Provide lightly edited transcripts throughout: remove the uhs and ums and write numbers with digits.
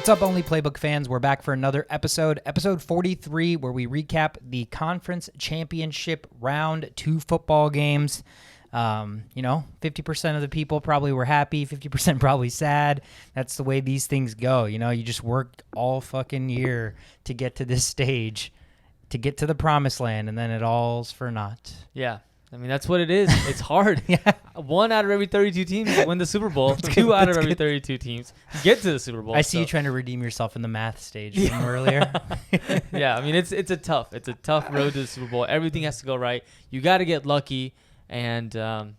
What's up, Only Playbook fans? We're back for another episode 43, where we recap the conference championship round 2 football games. 50% of the people probably were happy, 50% probably sad. That's the way these things go. You just worked all fucking year to get to this stage, to get to the promised land, and then it all's for naught. Yeah. I mean, that's what it is. It's hard. Yeah. 1 out of every 32 teams win the Super Bowl. 2 out of every 32 teams get to the Super Bowl. I see you trying to redeem yourself in the math stage from earlier. Yeah, I mean, it's a tough road to the Super Bowl. Everything has to go right. You got to get lucky, and and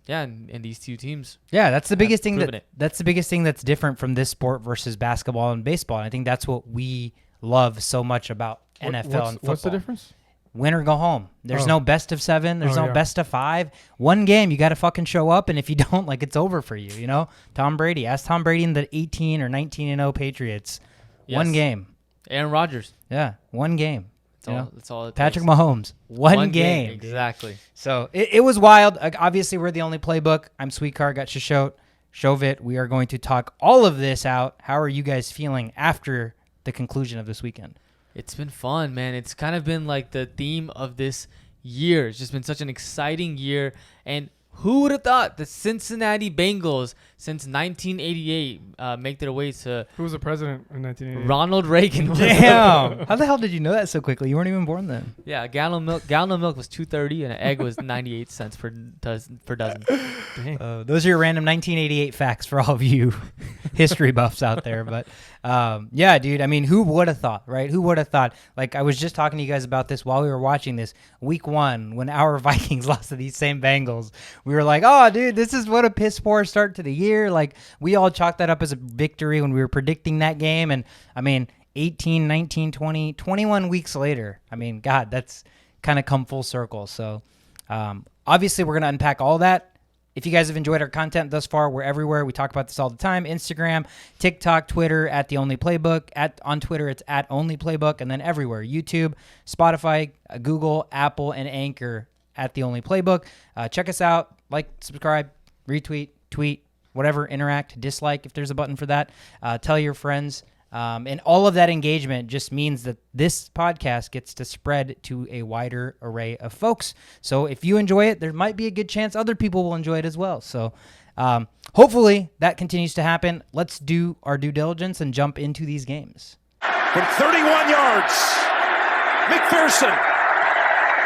these two teams. Yeah, that's the biggest thing that's the biggest thing that's different from this sport versus basketball and baseball. And I think that's what we love so much about NFL and football. What's the difference? Win or go home. There's no best of 7. There's no best of 5. One game, you got to fucking show up, and if you don't, it's over for you. Tom Brady. Ask Tom Brady in the 18 or 19-0 Patriots. Yes. One game. Aaron Rodgers. Yeah, one game. That's all it Patrick takes. Mahomes. One game. Exactly. So it was wild. Obviously, we're the only playbook. I'm Sweetcar. Got Shovit. We are going to talk all of this out. How are you guys feeling after the conclusion of this weekend? It's been fun, man. It's kind of been like the theme of this year. It's just been such an exciting year. And who would have thought the Cincinnati Bengals since 1988 make their way to... Who was the president in 1988? Ronald Reagan. Damn. How the hell did you know that so quickly? You weren't even born then. Yeah, a gallon of milk was $2.30 and an egg was 98 cents per dozen. Those are your random 1988 facts for all of you history buffs out there. But yeah, dude, I mean, who would have thought, right? Who would have thought? I was just talking to you guys about this while we were watching this. Week 1, when our Vikings lost to these same Bengals, we were like, oh, dude, this is what a piss poor start to the year. We all chalked that up as a victory when we were predicting that game. And, 18, 19, 20, 21 weeks later, God, that's kind of come full circle. So, obviously, we're going to unpack all that. If you guys have enjoyed our content thus far, we're everywhere. We talk about this all the time. Instagram, TikTok, Twitter, at The Only Playbook. On Twitter, it's at Only Playbook. And then everywhere, YouTube, Spotify, Google, Apple, and Anchor, at The Only Playbook. Check us out. Subscribe, retweet, tweet, whatever, interact, dislike if there's a button for that. Tell your friends. And all of that engagement just means that this podcast gets to spread to a wider array of folks. So if you enjoy it, there might be a good chance other people will enjoy it as well. So hopefully that continues to happen. Let's do our due diligence and jump into these games. From 31 yards, McPherson,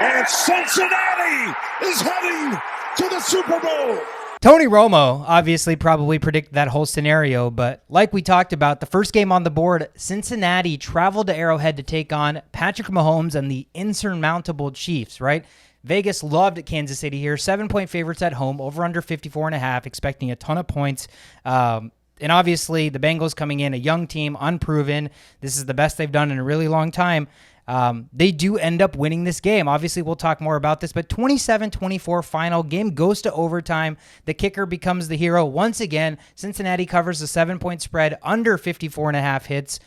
and Cincinnati is heading to the Super Bowl. Tony Romo obviously probably predicted that whole scenario, but like we talked about, the first game on the board, Cincinnati traveled to Arrowhead to take on Patrick Mahomes and the insurmountable Chiefs, right? Vegas loved Kansas City here. 7-point favorites at home, over under 54.5, expecting a ton of points. And obviously the Bengals coming in, a young team, unproven. This is the best they've done in a really long time. They do end up winning this game. Obviously, we'll talk more about this, but 27-24 final. Game goes to overtime. The kicker becomes the hero. Once again, Cincinnati covers the 7-point spread under 54.5 hits.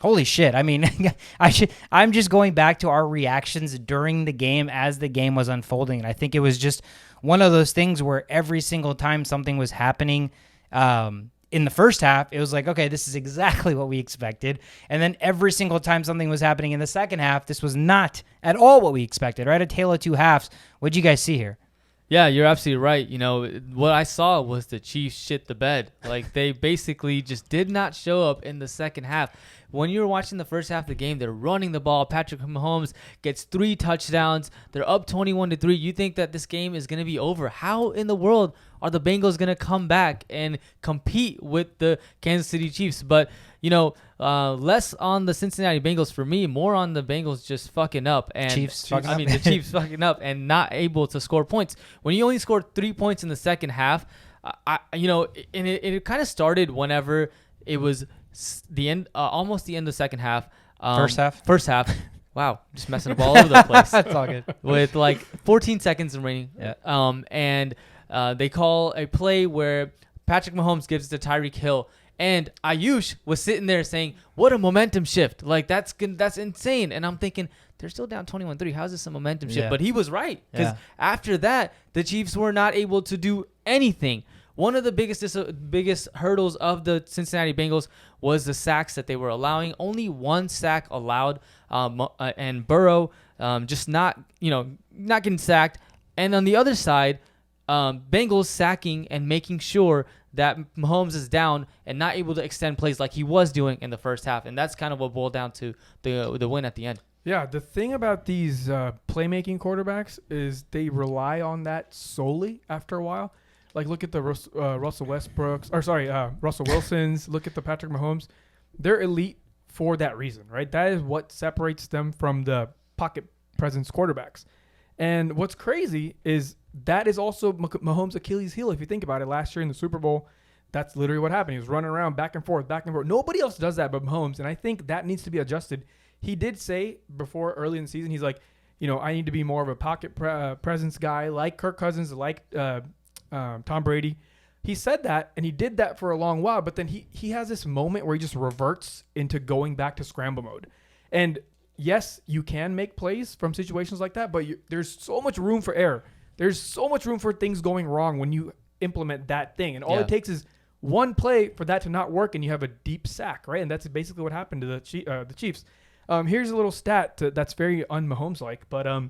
Holy shit. I'm just going back to our reactions during the game as the game was unfolding. And I think it was just one of those things where every single time something was happening, in the first half, it was like, okay, this is exactly what we expected. And then every single time something was happening in the second half, this was not at all what we expected, right? A tale of two halves. What'd you guys see here? Yeah, you're absolutely right. What I saw was the Chiefs shit the bed. They basically just did not show up in the second half. When you were watching the first half of the game, they're running the ball. Patrick Mahomes gets 3 touchdowns. They're up 21-3. You think that this game is going to be over. How in the world are the Bengals going to come back and compete with the Kansas City Chiefs? But, less on the Cincinnati Bengals for me, more on the Bengals just fucking up. And the Chiefs fucking up and not able to score points. When you only scored 3 points in the second half, it kind of started whenever it was the end, almost the end of the second half. First half. Wow, just messing up all over the place. That's all good. With 14 seconds remaining. Yeah. And they call a play where Patrick Mahomes gives it to Tyreek Hill. And Ayush was sitting there saying, what a momentum shift. That's insane. And I'm thinking, they're still down 21-3. How is this a momentum shift? Yeah. But he was right. Because after that, the Chiefs were not able to do anything. One of the biggest hurdles of the Cincinnati Bengals was the sacks that they were allowing. Only 1 sack allowed, and Burrow just not getting sacked. And on the other side, Bengals sacking and making sure that Mahomes is down and not able to extend plays like he was doing in the first half. And that's kind of what boiled down to the win at the end. Yeah, the thing about these playmaking quarterbacks is they rely on that solely after a while. Like, look at the Russell Wilsons. Look at the Patrick Mahomes. They're elite for that reason, right? That is what separates them from the pocket presence quarterbacks. And what's crazy is that is also Mahomes' Achilles heel. If you think about it, last year in the Super Bowl, that's literally what happened. He was running around back and forth. Nobody else does that but Mahomes, and I think that needs to be adjusted. He did say before early in the season, he's like, I need to be more of a pocket presence guy like Kirk Cousins, like Tom Brady. He said that, and he did that for a long while, but then he has this moment where he just reverts into going back to scramble mode. And yes, you can make plays from situations like that, but there's so much room for error. There's so much room for things going wrong when you implement that thing. And all it takes is one play for that to not work, and you have a deep sack, right? And that's basically what happened to the Chiefs. Here's a little stat that's very un-Mahomes-like. But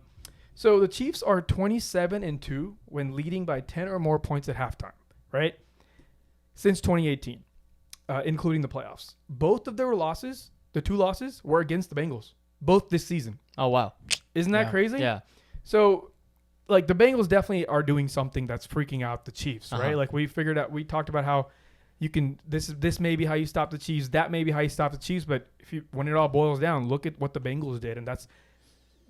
so the Chiefs are 27-2 when leading by 10 or more points at halftime, right? Since 2018, including the playoffs. Both of their losses, the 2 losses, were against the Bengals. Both this season. Oh, wow. Isn't that crazy? Yeah. So, like, the Bengals definitely are doing something that's freaking out the Chiefs, right? Like, we talked about how you can, this may be how you stop the Chiefs, that may be how you stop the Chiefs, but when it all boils down, look at what the Bengals did, and that's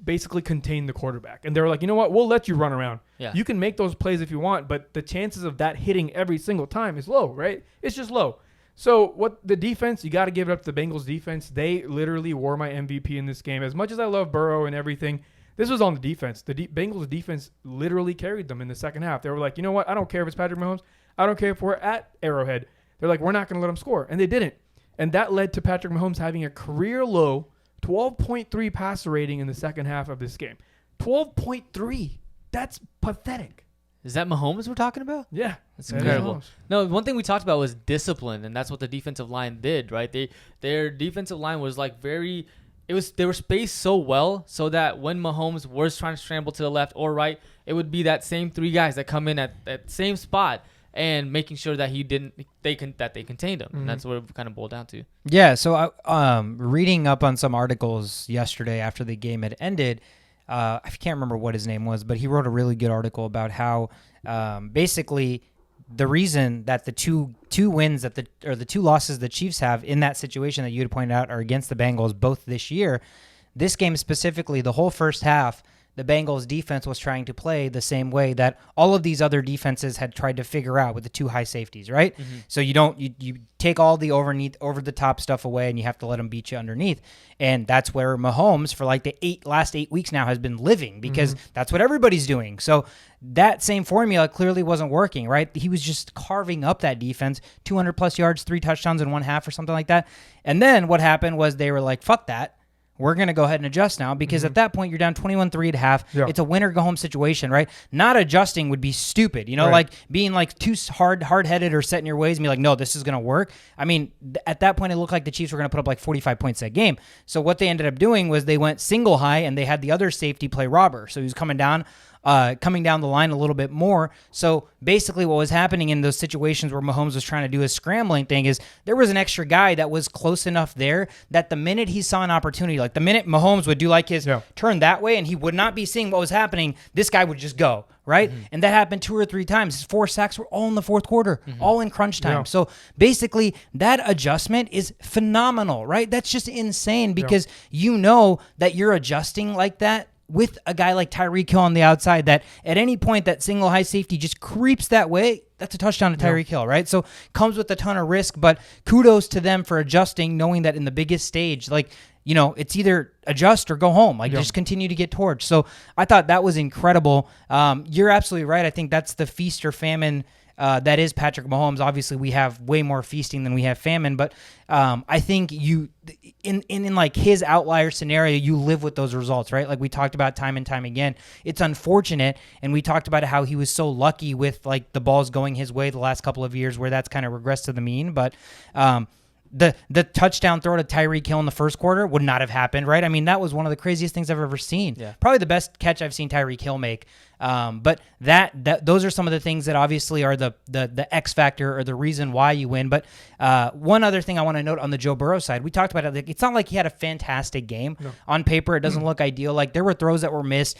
basically contain the quarterback. And they were like, you know what, we'll let you run around. Yeah. You can make those plays if you want, but the chances of that hitting every single time is low, right? It's just low. So what the defense, you got to give it up to the Bengals defense. They literally were my MVP in this game. As much as I love Burrow and everything, this was on the defense. The Bengals defense literally carried them in the second half. They were like, you know what, I don't care if it's Patrick Mahomes. I don't care if we're at Arrowhead. They're like, we're not going to let them score. And they didn't. And that led to Patrick Mahomes having a career low 12.3 passer rating in the second half of this game. 12.3. That's pathetic. Is that Mahomes we're talking about? Yeah. That's incredible. No, one thing we talked about was discipline, and that's what the defensive line did, right? Their defensive line was like they were spaced so well so that when Mahomes was trying to scramble to the left or right, it would be that same 3 guys that come in at that same spot and making sure that they contained him. And that's what it kind of boiled down to. Yeah, so reading up on some articles yesterday after the game had ended, I can't remember what his name was, but he wrote a really good article about how basically the reason that the two wins the 2 losses the Chiefs have in that situation that you had pointed out are against the Bengals both this year. This game specifically, the whole first half, the Bengals defense was trying to play the same way that all of these other defenses had tried to figure out with the 2 high safeties, right? Mm-hmm. So you take all the over the top stuff away and you have to let them beat you underneath. And that's where Mahomes for like the last 8 weeks now has been living because that's what everybody's doing. So that same formula clearly wasn't working, right? He was just carving up that defense, 200 plus yards, 3 touchdowns in one half or something like that. And then what happened was they were like, fuck that. We're going to go ahead and adjust now because at that point you're down 21-3 at half. Yeah. It's a win or go home situation, right? Not adjusting would be stupid. You know, like being like too hard-headed or set in your ways and be like, no, this is going to work. I mean, at that point it looked like the Chiefs were going to put up like 45 points that game. So what they ended up doing was they went single high and they had the other safety play robber. So he was coming down the line a little bit more. So basically what was happening in those situations where Mahomes was trying to do his scrambling thing is there was an extra guy that was close enough there that the minute he saw an opportunity, like the minute Mahomes would do like his turn that way and he would not be seeing what was happening, this guy would just go, right? Mm-hmm. And that happened 2 or 3 times. His 4 sacks were all in the fourth quarter, all in crunch time. Yeah. So basically that adjustment is phenomenal, right? That's just insane because you know that you're adjusting like that with a guy like Tyreek Hill on the outside that at any point that single high safety just creeps that way, that's a touchdown to Tyreek Hill, right? So comes with a ton of risk, but kudos to them for adjusting, knowing that in the biggest stage, like, you know, it's either adjust or go home, like just continue to get torched. So I thought that was incredible. You're absolutely right. I think that's the feast or famine that is Patrick Mahomes. Obviously, we have way more feasting than we have famine, but I think you, in like his outlier scenario, you live with those results, right? Like we talked about time and time again. It's unfortunate, and we talked about how he was so lucky with like the balls going his way the last couple of years, where that's kind of regressed to the mean, but. The touchdown throw to Tyreek Hill in the first quarter would not have happened, right? I mean, that was one of the craziest things I've ever seen. Yeah. Probably the best catch I've seen Tyreek Hill make. But those are some of the things that obviously are the X factor or the reason why you win. But one other thing I want to note on the Joe Burrow side, we talked about it. Like, it's not like he had a fantastic game. No. On paper, it doesn't look ideal. Like there were throws that were missed.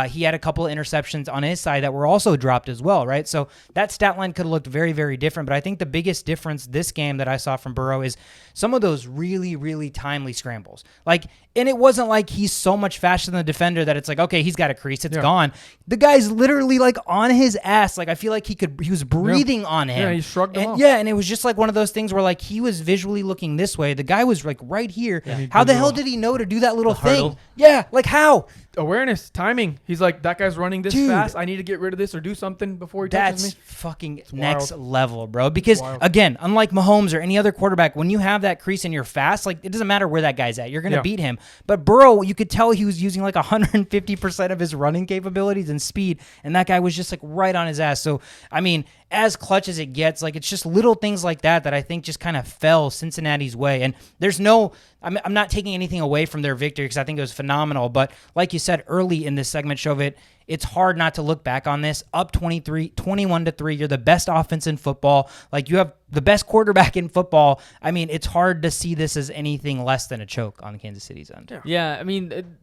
He had a couple of interceptions on his side that were also dropped as well, right? So that stat line could have looked very, very different. But I think the biggest difference this game that I saw from Burrow is some of those really, really timely scrambles. Like, and it wasn't like he's so much faster than the defender that it's like, okay, he's got a crease, it's gone. The guy's literally like on his ass. Like I feel like he was breathing on him. Yeah, he shrugged him off. Yeah, and it was just like one of those things where like he was visually looking this way. The guy was like right here. Yeah. How the hell did he know to do that little thing? Hurdle. Yeah, like how? Awareness, timing. He's like, that guy's running this fast. I need to get rid of this or do something before he touches me. That's fucking next level, bro. Because, again, unlike Mahomes or any other quarterback, when you have that crease and you're fast, like it doesn't matter where that guy's at. You're going to beat him. But Burrow, you could tell he was using like 150% of his running capabilities and speed, and that guy was just like right on his ass. So, I mean, as clutch as it gets, like it's just little things like that I think just kind of fell Cincinnati's way. And there's no, I'm not taking anything away from their victory because I think it was phenomenal. But like you said early in this segment, Shovit, it's hard not to look back on this. Up 21-3. You're the best offense in football. Like you have the best quarterback in football. I mean, it's hard to see this as anything less than a choke on Kansas City's end. Yeah, I mean,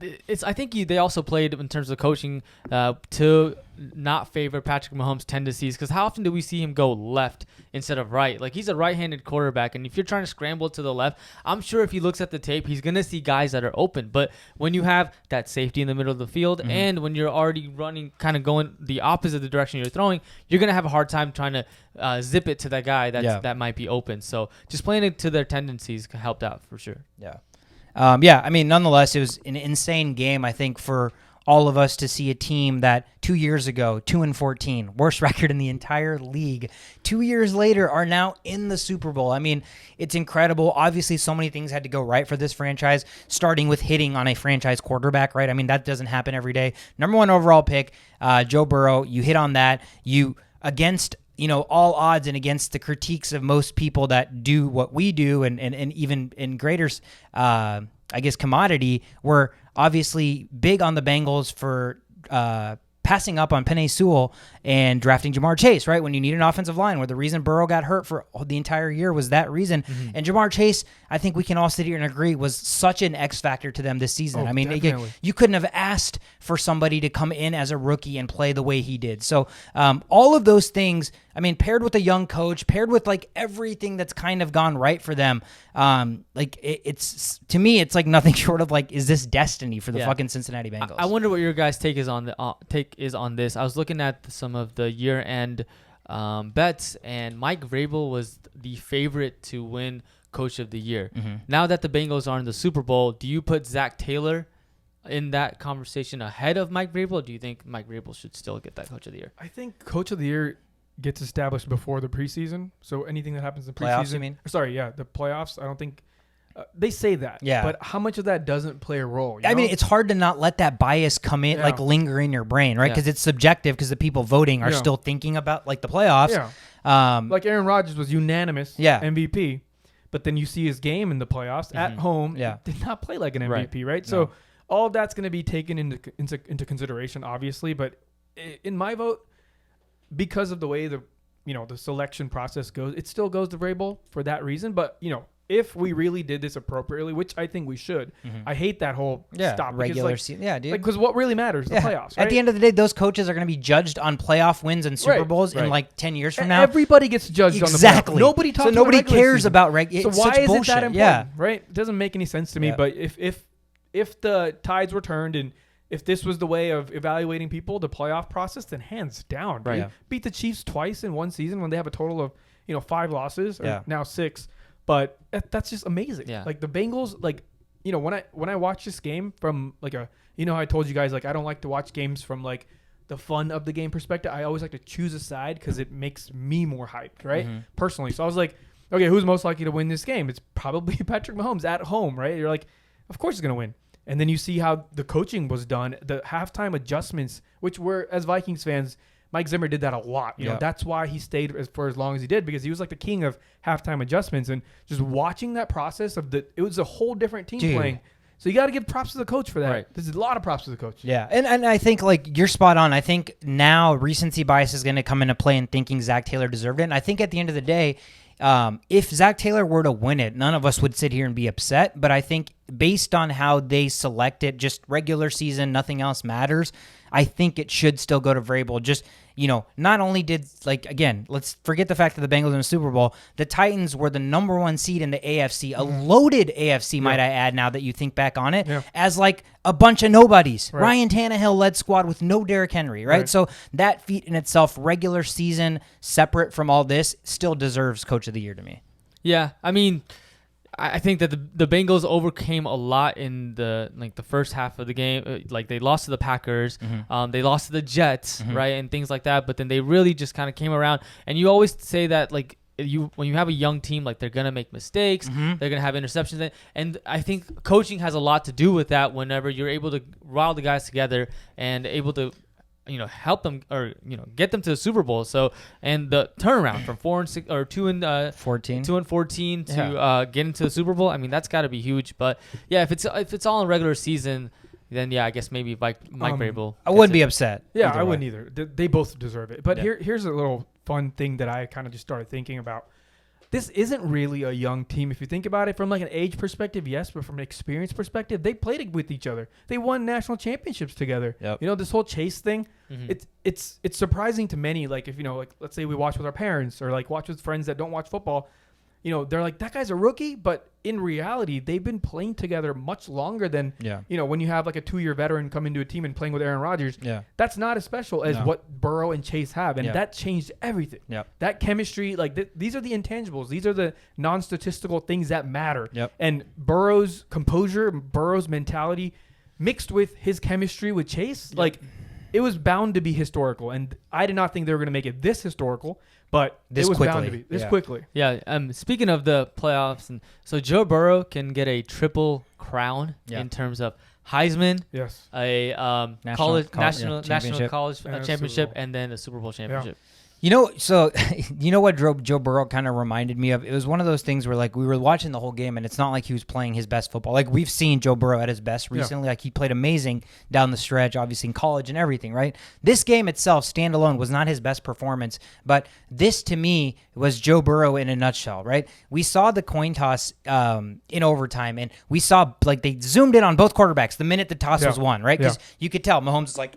I think they also played in terms of coaching to not favor Patrick Mahomes' tendencies, because how often do we see him go left instead of right? Like he's a right-handed quarterback, and if you're trying to scramble to the left, I'm sure if he looks at the tape, he's gonna see guys that are open. But when you have that safety in the middle of the field, and when you're already running, kind of going the opposite of the direction you're throwing, you're gonna have a hard time trying to zip it to that guy that might be open. So just playing it to their tendencies helped out for sure. Yeah. I mean, nonetheless, it was an insane game, I think, for all of us to see a team that 2 years ago, 2-14, worst record in the entire league, 2 years later are now in the Super Bowl. I mean, it's incredible. Obviously, so many things had to go right for this franchise, starting with hitting on a franchise quarterback, right? I mean, that doesn't happen every day. Number 1 overall pick, Joe Burrow, you hit on that. You, against all odds and against the critiques of most people that do what we do and even in greater, I guess, commodity, were obviously big on the Bengals for passing up on Penei Sewell and drafting Jamar Chase, right? When you need an offensive line, where the reason Burrow got hurt for the entire year was that reason. Mm-hmm. And Jamar Chase, I think we can all sit here and agree, was such an X factor to them this season. Oh, I mean, you couldn't have asked for somebody to come in as a rookie and play the way he did. So all of those things, I mean, paired with a young coach, paired with like everything that's kind of gone right for them, like it's to me, it's like nothing short of like, is this destiny for the fucking Cincinnati Bengals? I wonder what your guys' take is on this. I was looking at some of the year-end bets, and Mike Vrabel was the favorite to win Coach of the Year. Mm-hmm. Now that the Bengals are in the Super Bowl, do you put Zach Taylor in that conversation ahead of Mike Vrabel, or do you think Mike Vrabel should still get that Coach of the Year? I think Coach of the Year gets established before the preseason. So anything that happens in preseason, playoffs, you mean? The playoffs. I don't think they say that. Yeah. But how much of that doesn't play a role? I mean, it's hard to not let that bias come in, like linger in your brain, right? Because it's subjective. Because the people voting are still thinking about like the playoffs. Yeah. Like Aaron Rodgers was unanimous MVP, but then you see his game in the playoffs at home. Yeah. Did not play like an MVP, right? So all of that's going to be taken into consideration, obviously. But in my vote, because of the way the selection process goes, it still goes to Vrabel for that reason. But if we really did this appropriately, which I think we should, I hate that whole stop. Regular season. Yeah, dude. Because what really matters, the playoffs. Right? At the end of the day, those coaches are going to be judged on playoff wins and Super Bowls in like 10 years from now. Everybody gets judged on the playoffs. Nobody talks about nobody cares season. about regular. So why is bullshit. it that important? Yeah. Right? It doesn't make any sense to me. But if the tides were turned and if this was the way of evaluating people, the playoff process, then hands down, dude. Right. Beat the Chiefs twice in one season when they have a total of 5 losses, or now 6. But that's just amazing. Yeah. Like the Bengals, like when I watch this game from like how I told you guys, like I don't like to watch games from like the fun of the game perspective, I always like to choose a side because it makes me more hyped, right? Personally. So I was like, okay, who's most likely to win this game? It's probably Patrick Mahomes at home, right? You're like, of course he's going to win. And then you see how the coaching was done, the halftime adjustments, which were, as Vikings fans, Mike Zimmer did that a lot. You know, that's why he stayed for as long as he did, because he was like the king of halftime adjustments. And just watching that process it was a whole different team playing. So you got to give props to the coach for that. Right. There's a lot of props to the coach. Yeah, and I think, like, you're spot on. I think now recency bias is going to come into play in thinking Zach Taylor deserved it. And I think at the end of the day, if Zach Taylor were to win it, none of us would sit here and be upset. But I think based on how they select it, just regular season, nothing else matters, I think it should still go to Vrabel. Just, you know, not only did, like, again, let's forget the fact that the Bengals in the Super Bowl, the Titans were the number 1 seed in the AFC, a loaded AFC, might I add, now that you think back on it, as like a bunch of nobodies. Right. Ryan Tannehill-led squad with no Derrick Henry, right? So that feat in itself, regular season, separate from all this, still deserves Coach of the Year to me. Yeah, I mean, I think that the Bengals overcame a lot in the first half of the game. Like, they lost to the Packers, they lost to the Jets, right, and things like that. But then they really just kind of came around. And you always say that, like, when you have a young team, like, they're gonna make mistakes, they're gonna have interceptions, and I think coaching has a lot to do with that. Whenever you're able to rile the guys together and able to, you know, help them, or, you know, get them to the Super Bowl. So, and the turnaround from 4-6 or 2-14 to get into the Super Bowl, I mean, that's got to be huge. But yeah, if it's all in regular season, then yeah, I guess maybe Mike Vrabel. I wouldn't be upset. Yeah, I wouldn't either. They both deserve it. But here's a little fun thing that I kind of just started thinking about. This isn't really a young team. If you think about it from like an age perspective, yes, but from an experience perspective, they played with each other. They won national championships together. Yep. You know, this whole Chase thing, it's surprising to many. Like, if, you know, like, let's say we watch with our parents or like watch with friends that don't watch football, you know, they're like, that guy's a rookie, but in reality, they've been playing together much longer than, you know, when you have like a 2-year veteran come into a team and playing with Aaron Rodgers, that's not as special as what Burrow and Chase have. And that changed everything. That chemistry, like these are the intangibles. These are the non-statistical things that matter. And Burrow's composure, Burrow's mentality mixed with his chemistry with Chase, like, it was bound to be historical. And I did not think they were going to make it this historical. But it was bound to be this quickly. Yeah. Speaking of the playoffs, and so Joe Burrow can get a triple crown in terms of Heisman, a national college championship, and then the Super Bowl championship. You know, so you know what Joe Burrow kind of reminded me of? It was one of those things where, like, we were watching the whole game, and it's not like he was playing his best football. Like, we've seen Joe Burrow at his best recently. Like, he played amazing down the stretch, obviously in college and everything, right? This game itself, standalone, was not his best performance, but this, to me, was Joe Burrow in a nutshell, right? We saw the coin toss in overtime, and we saw, like, they zoomed in on both quarterbacks the minute the toss was won, right? Because you could tell Mahomes is like,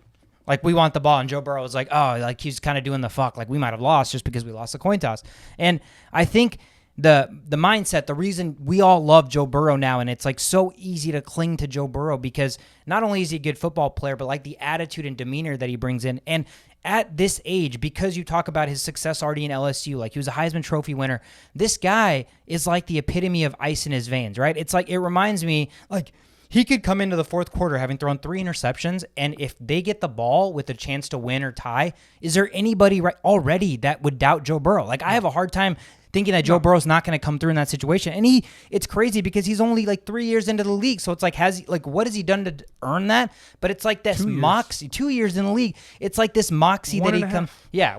we want the ball. And Joe Burrow was like, oh, like, he's kind of doing the fuck. Like, we might have lost just because we lost the coin toss. And I think the mindset, the reason we all love Joe Burrow now, and it's, like, so easy to cling to Joe Burrow because not only is he a good football player, but, like, the attitude and demeanor that he brings in. And at this age, because you talk about his success already in LSU, like, he was a Heisman Trophy winner, this guy is like the epitome of ice in his veins, right? It's like, it reminds me, like, he could come into the fourth quarter having thrown 3 interceptions, and if they get the ball with a chance to win or tie, is there anybody already that would doubt Joe Burrow? Like, I have a hard time thinking that Joe Burrow's not going to come through in that situation. And it's crazy because he's only like 3 years into the league. So it's like, what has he done to earn that? But it's like this moxie, 2 years in the league. It's like this moxie that he comes,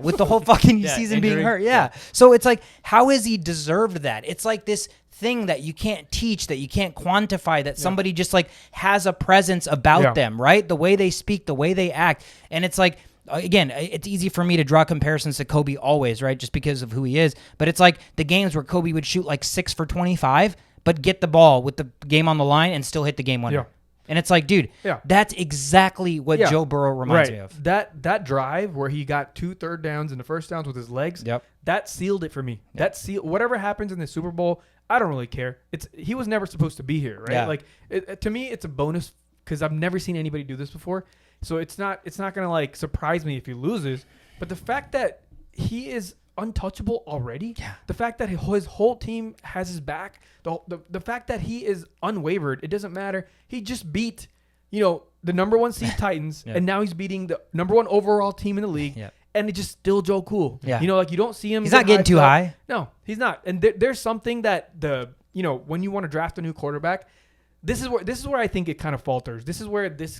with the whole fucking season being hurt. Yeah. So it's like, how has he deserved that? It's like this thing that you can't teach, that you can't quantify, that somebody just like has a presence about them, right? The way they speak, the way they act. And it's like, again, it's easy for me to draw comparisons to Kobe always, right? Just because of who he is. But it's like the games where Kobe would shoot like 6 for 25, but get the ball with the game on the line and still hit the game winner. Yeah. And it's like, dude, that's exactly what Joe Burrow reminds me of. That drive where he got 2 third downs and the first downs with his legs, that sealed it for me. That whatever happens in the Super Bowl, I don't really care. He was never supposed to be here, right? Yeah. Like, to me, it's a bonus because I've never seen anybody do this before. So it's not gonna like surprise me if he loses. But the fact that he is untouchable already, the fact that his whole team has his back, the fact that he is unwavered, it doesn't matter. He just beat the number 1 seed Titans, and now he's beating the number 1 overall team in the league. Yeah. And it's just still Joe Cool. Yeah. You don't see him. He's not getting too high. No, he's not. And there's something that when you want to draft a new quarterback, this is where I think it kind of falters. This is where the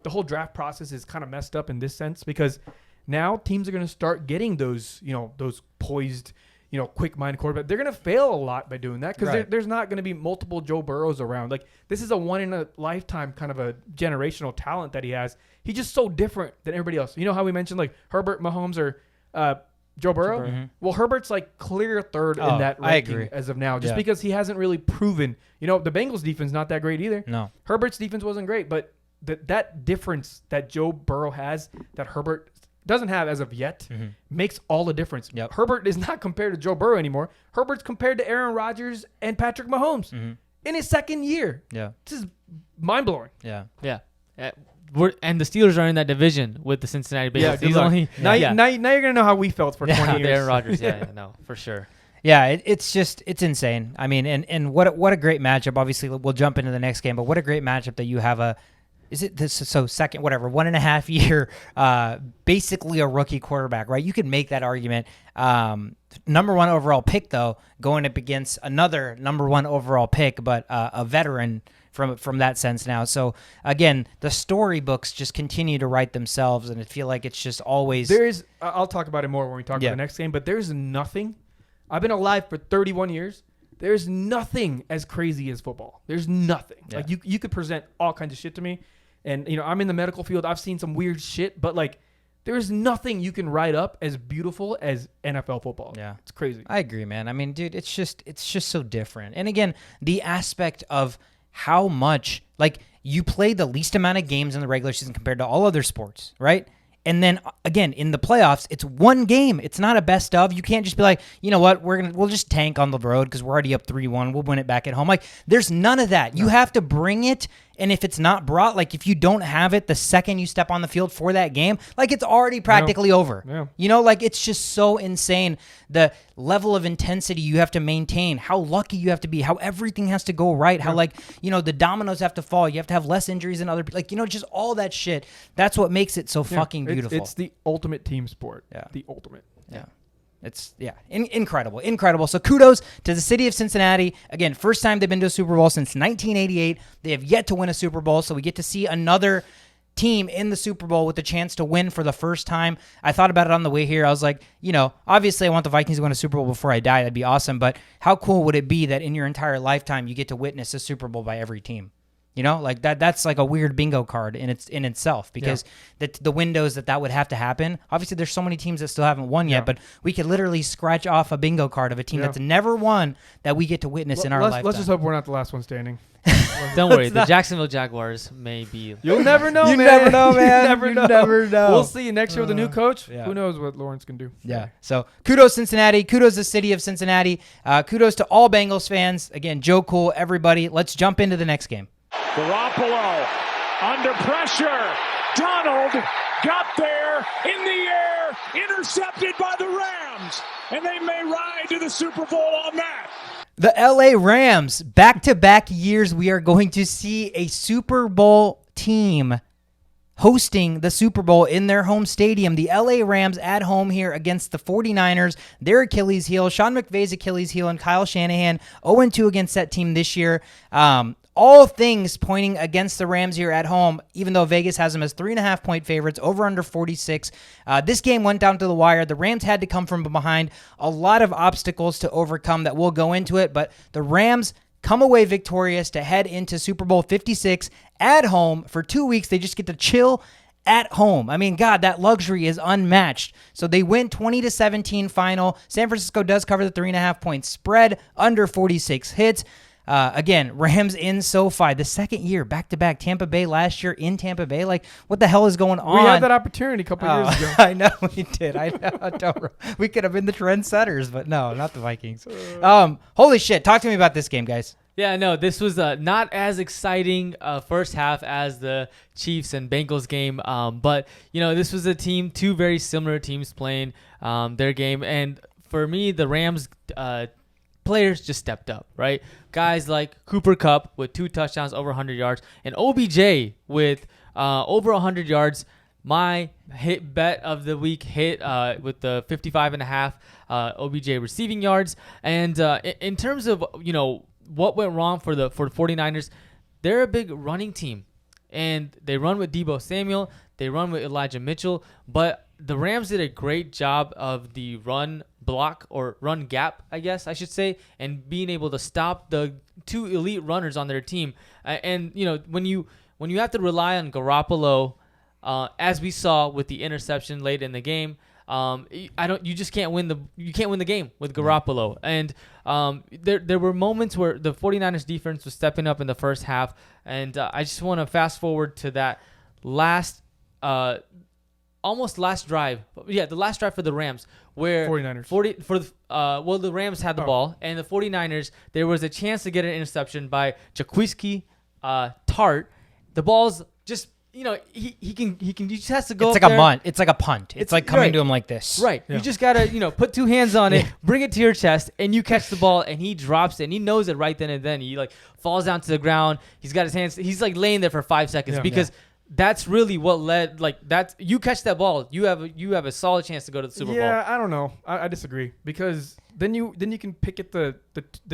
whole draft process is kind of messed up in this sense, because now teams are going to start getting those poised, quick-minded quarterback. They're going to fail a lot by doing that, because there's not going to be multiple Joe Burrows around. Like, this is a one-in-a-lifetime kind of a generational talent that he has. He's just so different than everybody else. You know how we mentioned, like, Herbert, Mahomes, or Joe Burrow? Mm-hmm. Well, Herbert's, like, clear third in that ranking as of now, just because he hasn't really proven. The Bengals defense not that great either. No. Herbert's defense wasn't great, but that difference that Joe Burrow has that Herbert doesn't have as of yet makes all the difference. Yep. Herbert is not compared to Joe Burrow anymore. Herbert's compared to Aaron Rodgers and Patrick Mahomes in his second year. Yeah. This is mind-blowing. Yeah. Yeah. And the Steelers are in that division with the Cincinnati Bengals. Yeah, now you're going to know how we felt for 20 years. Aaron Rodgers, no, for sure. Yeah, it's insane. I mean, and what a great matchup. Obviously, we'll jump into the next game, but what a great matchup that you have second, whatever, 1.5 year, basically a rookie quarterback, right? You could make that argument. Number 1 overall pick, though, going up against another number 1 overall pick, but a veteran from that sense now. So, again, the storybooks just continue to write themselves, and I feel like it's just always... I'll talk about it more when we talk about the next game, but there's nothing... I've been alive for 31 years. There's nothing as crazy as football. There's nothing. Yeah. Like, you could present all kinds of shit to me, and, I'm in the medical field. I've seen some weird shit, but, like, there's nothing you can write up as beautiful as NFL football. Yeah. It's crazy. I agree, man. I mean, dude, it's just so different. And again, the aspect of how much, like, you play the least amount of games in the regular season compared to all other sports, right? And then again, in the playoffs, it's one game. It's not a best of. You can't just be like, you know what, we'll just tank on the road because we're already up 3-1. We'll win it back at home. Like, there's none of that. You have to bring it. And if it's not brought, like, if you don't have it the second you step on the field for that game, like, it's already practically over. Yeah. Like, it's just so insane. The level of intensity you have to maintain, how lucky you have to be, how everything has to go right, how, like, the dominoes have to fall. You have to have less injuries than other people. Like, just all that shit. That's what makes it so fucking beautiful. It's the ultimate team sport. Yeah. The ultimate. Yeah. It's incredible. So kudos to the city of Cincinnati. Again, first time they've been to a Super Bowl since 1988. They have yet to win a Super Bowl, so we get to see another team in the Super Bowl with a chance to win for the first time. I thought about it on the way here. I was like, obviously I want the Vikings to win a Super Bowl before I die. That'd be awesome. But how cool would it be that in your entire lifetime you get to witness a Super Bowl by every team? Like that's like a weird bingo card in itself, because the windows that would have to happen. Obviously, there's so many teams that still haven't won yet, but we could literally scratch off a bingo card of a team that's never won that we get to witness in our lifetime. Let's just hope we're not the last one standing. Don't worry, the Jacksonville Jaguars may be. You'll never know, man. You never know, man. You never know. We'll see next year with a new coach. Yeah. Who knows what Lawrence can do? Yeah. So kudos Cincinnati. Kudos the city of Cincinnati. Kudos to all Bengals fans. Again, Joe Cool, everybody. Let's jump into the next game. Garoppolo under pressure. Donald got there in the air, intercepted by the Rams, and they may ride to the Super Bowl on that. The LA Rams, back-to-back years, we are going to see a Super Bowl team hosting the Super Bowl in their home stadium. The LA Rams at home here against the 49ers. Their Achilles heel, Sean McVay's Achilles heel, and Kyle Shanahan 0-2 against that team this year. All things pointing against the Rams here at home, even though Vegas has them as 3.5-point favorites, over under 46. This game went down to the wire. The Rams had to come from behind. A lot of obstacles to overcome that we'll go into it, but the Rams come away victorious to head into Super Bowl 56 at home. For 2 weeks, they just get to chill at home. I mean, God, that luxury is unmatched. So they win 20-17 final. San Francisco does cover the 3.5-point spread, under 46 hits. Again, Rams in SoFi, the second year, back-to-back. Tampa Bay last year in Tampa Bay. Like, what the hell is going on? We had that opportunity a couple years ago. I know we did. I know. We could have been the trendsetters, but no, not the Vikings. Holy shit. Talk to me about this game, guys. Yeah, no, this was not as exciting first half as the Chiefs and Bengals game. But, this was two very similar teams playing their game. And for me, the Rams players just stepped up, right? Guys like Cooper Kupp with 2 touchdowns over 100 yards and OBJ with over 100 yards. My hit bet of the week hit with the 55.5 OBJ receiving yards. And in terms of, what went wrong for the 49ers, they're a big running team. And they run with Deebo Samuel. They run with Elijah Mitchell. But the Rams did a great job of the run block or run gap, I guess I should say, and being able to stop the 2 elite runners on their team. And, when you have to rely on Garoppolo, as we saw with the interception late in the game, you just can't win the game with Garoppolo. And there were moments where the 49ers defense was stepping up in the first half, and I just want to fast forward to that almost last drive. Yeah, the last drive for the Rams where 49ers. The Rams had the ball, and the 49ers, there was a chance to get an interception by Jaquiski Tart. The ball's just he just has to go. It's up like there. a punt. It's like a punt. It's like coming to him like this. Right. Yeah. You just gotta, put 2 hands on it, bring it to your chest, and you catch the ball, and he drops it, and he knows it right then and then. He falls down to the ground. He's got his hands. He's laying there for 5 seconds because that's really what led. You catch that ball, you have a solid chance to go to the Super Bowl. Yeah, I don't know. I disagree because then you can pick at the